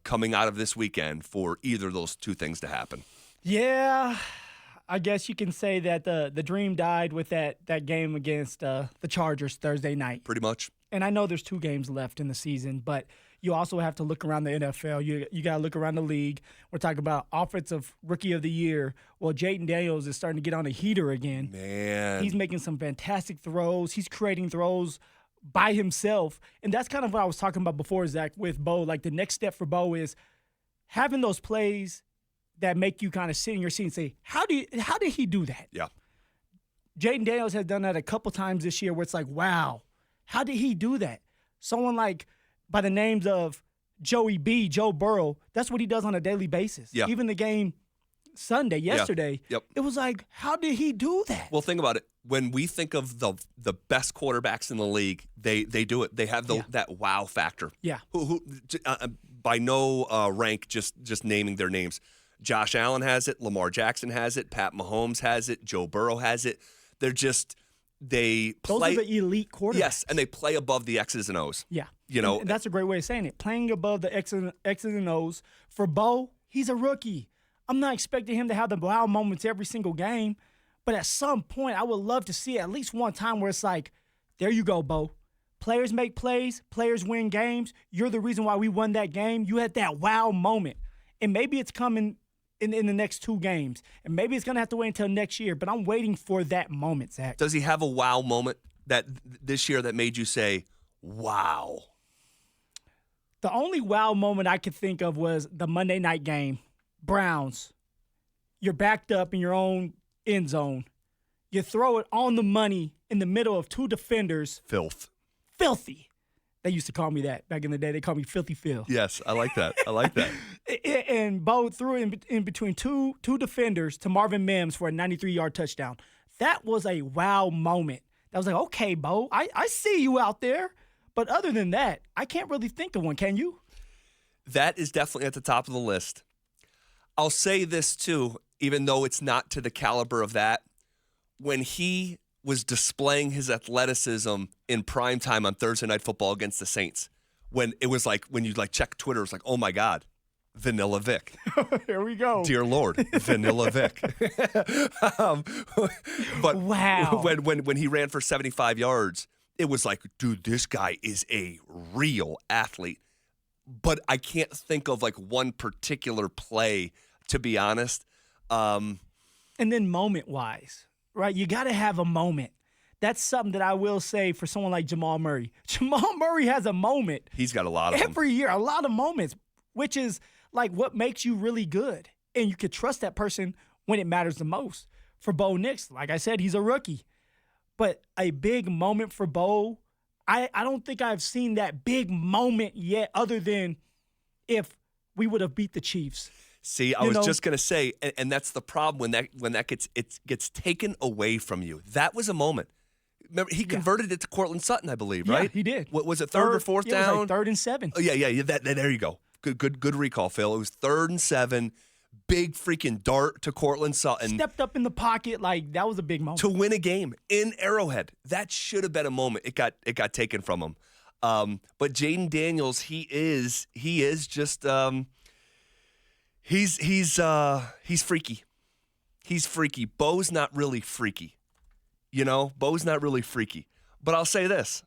coming out of this weekend for either of those two things to happen. Yeah, I guess you can say that the dream died with that game against the Chargers Thursday night. Pretty much. And I know there's 2 games left in the season, but you also have to look around the NFL. You got to look around the league. We're talking about Offensive Rookie of the Year. Well, Jaden Daniels is starting to get on a heater again. Man. He's making some fantastic throws. He's creating throws by himself. And that's kind of what I was talking about before, Zach, with Bo. Like, the next step for Bo is having those plays that make you kind of sit in your seat and say, how did he do that? Yeah. Jaden Daniels has done that a couple times this year where it's like, wow, how did he do that? Someone like by the names of Joe Burrow, that's what he does on a daily basis. Yeah. Even the game yesterday, Yep. It was like, how did he do that? Well, think about it. When we think of the best quarterbacks in the league, they do it. They have that wow factor. Yeah. Who by no rank, just naming their names. Josh Allen has it. Lamar Jackson has it. Pat Mahomes has it. Joe Burrow has it. They're just they play. Those are the elite quarterbacks. Yes, and they play above the X's and O's. Yeah. You know, and that's a great way of saying it. Playing above the X's and O's. For Bo, he's a rookie. I'm not expecting him to have the wow moments every single game, but at some point, I would love to see at least one time where it's like, there you go, Bo. Players make plays. Players win games. You're the reason why we won that game. You had that wow moment. And maybe it's coming in the next 2 games. And maybe it's going to have to wait until next year, but I'm waiting for that moment, Zach. Does he have a wow moment that this year that made you say, wow? The only wow moment I could think of was the Monday night game. Browns. You're backed up in your own end zone. You throw it on the money in the middle of 2 defenders. Filthy. They used to call me that back in the day. They called me Filthy Phil. Yes, I like that. And Bo threw it in between two defenders to Marvin Mims for a 93-yard touchdown. That was a wow moment. That was like, okay, Bo, I see you out there. But other than that, I can't really think of one. Can you? That is definitely at the top of the list. I'll say this, too, even though it's not to the caliber of that. When he was displaying his athleticism in prime time on Thursday Night Football against the Saints, when it was like, when you check Twitter, it was like, oh my God, Vanilla Vic. Here we go. Dear Lord, Vanilla Vic. But wow. When he ran for 75 yards, it was like, dude, this guy is a real athlete. But I can't think of one particular play, to be honest. And then moment-wise, right? You got to have a moment. That's something that I will say for someone like Jamal Murray. Jamal Murray has a moment. He's got a lot of them. Every year, a lot of moments, which is like what makes you really good. And you can trust that person when it matters the most. For Bo Nix, like I said, he's a rookie. But a big moment for Bo, I don't think I've seen that big moment yet other than if we would have beat the Chiefs. See, I was just going to say, and that's the problem when that gets taken away from you. That was a moment. Remember, he converted it to Cortland Sutton, I believe, right? Yeah, he did. What was it, third or fourth down? It was like 3rd and 7. Oh, yeah. There you go. Good recall, Phil. It was 3rd and 7. Big freaking dart to Cortland Sutton. Stepped up in the pocket. That was a big moment. To win a game in Arrowhead. That should have been a moment. It got taken from him. But Jaden Daniels, he is just he's freaky. He's freaky. Bo's not really freaky. Bo's not really freaky. But I'll say this.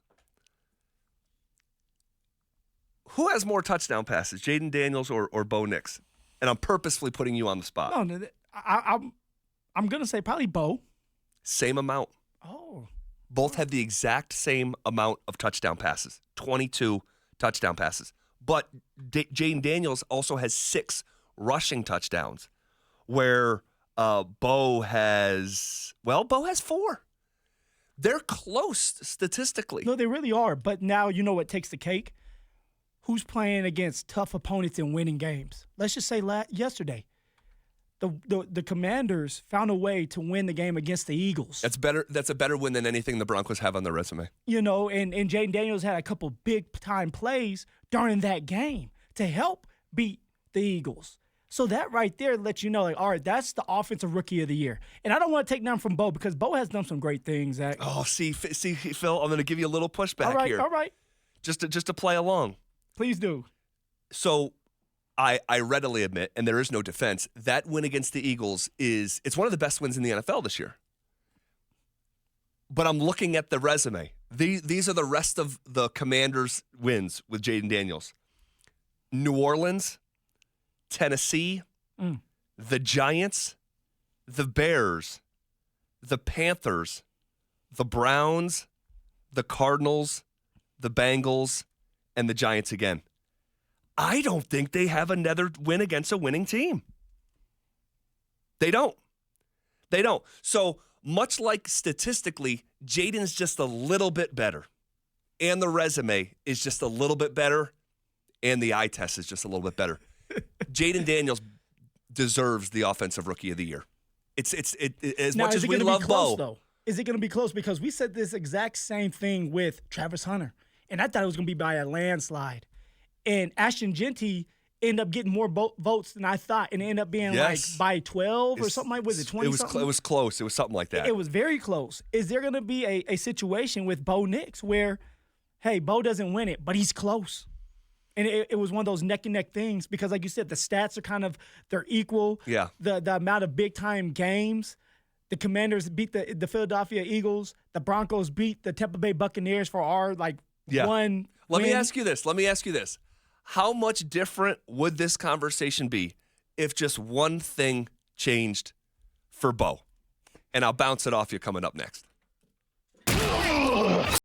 Who has more touchdown passes, Jaden Daniels or Bo Nix? And I'm purposefully putting you on the spot. No, I'm going to say probably Bo. Same amount. Oh. Both have the exact same amount of touchdown passes, 22 touchdown passes. But Jaden Daniels also has 6 rushing touchdowns, where Bo has 4. They're close statistically. No, they really are. But now you know what takes the cake? Who's playing against tough opponents and winning games? Let's just say yesterday, the Commanders found a way to win the game against the Eagles. That's better. That's a better win than anything the Broncos have on their resume. And Jaden Daniels had a couple big-time plays during that game to help beat the Eagles. So that right there lets you know, all right, that's the offensive rookie of the year. And I don't want to take down from Bo because Bo has done some great things, Zach. Oh, see, Phil, I'm going to give you a little pushback here. All right. Just to play along. Please do. So I readily admit, and there is no defense, that win against the Eagles it's one of the best wins in the NFL this year. But I'm looking at the resume. These are the rest of the Commanders' wins with Jaden Daniels. New Orleans, Tennessee, the Giants, the Bears, the Panthers, the Browns, the Cardinals, the Bengals, and the Giants again. I don't think they have another win against a winning team. They don't. So much like statistically, Jaden's just a little bit better. And the resume is just a little bit better. And the eye test is just a little bit better. Jaden Daniels deserves the Offensive Rookie of the Year. It's as now, much as we love close, Bo. though? Is it going to be close? Because we said this exact same thing with Travis Hunter. And I thought it was going to be by a landslide. And Ashton Genty ended up getting more votes than I thought. And it ended up being like by 12 or something like, was it 20 something? It was close. It was something like that. It was very close. Is there going to be a situation with Bo Nix where, hey, Bo doesn't win it, but he's close? And it was one of those neck-and-neck things because, like you said, the stats are they're equal. Yeah. The amount of big-time games. The Commanders beat the Philadelphia Eagles. The Broncos beat the Tampa Bay Buccaneers for our, one Let win. me ask you this. How much different would this conversation be if just one thing changed for Bo? And I'll bounce it off you coming up next.